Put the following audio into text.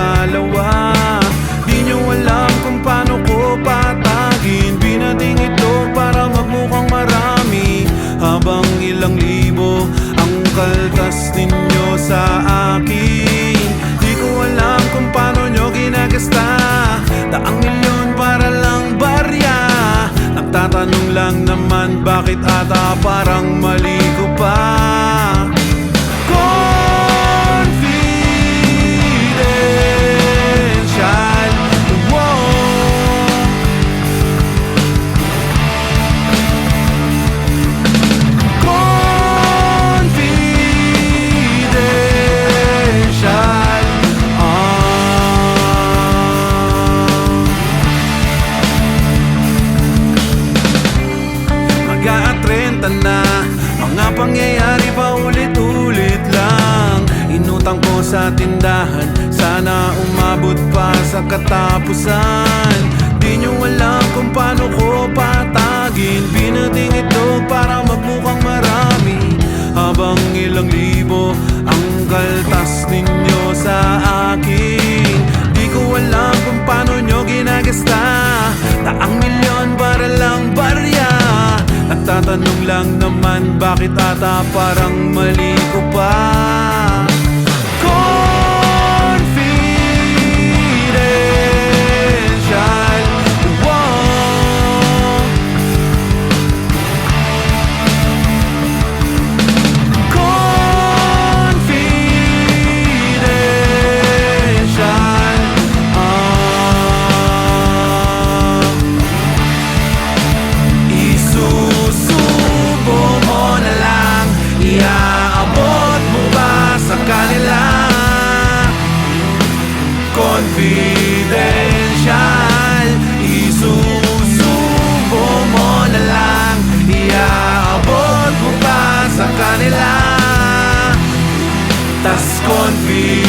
magkalawa. Di nyo alam kung paano ko patagin. Binating ito para magmukhang marami, habang ilang libo ang kaltas ninyo sa akin. Di ko alam kung paano nyo ginagasta daang milyon para lang barya. Nagtatanong lang naman, bakit ata parang mali ko pa? Mag-aatrenta na mga pangyayari pa ulit-ulit lang. Inutang ko sa tindahan, sana umabot pa sa katapusan. Di nyo alam kung paano ko patagin. Binating ito para magmukhang marami, habang ilang libo ang kaltas ninyo sa akin. Di ko alam kung paano nyo ginagasta daang milyon para lang barya. Nagtatanong lang naman, bakit ata parang mali ko pa? Confidential, wow. Confidential, isusubo mo na lang, iaabot mo ba sa kanila? Confidential, isusubo mo na lang, iaabot mo ba sa kanila? Tas confidential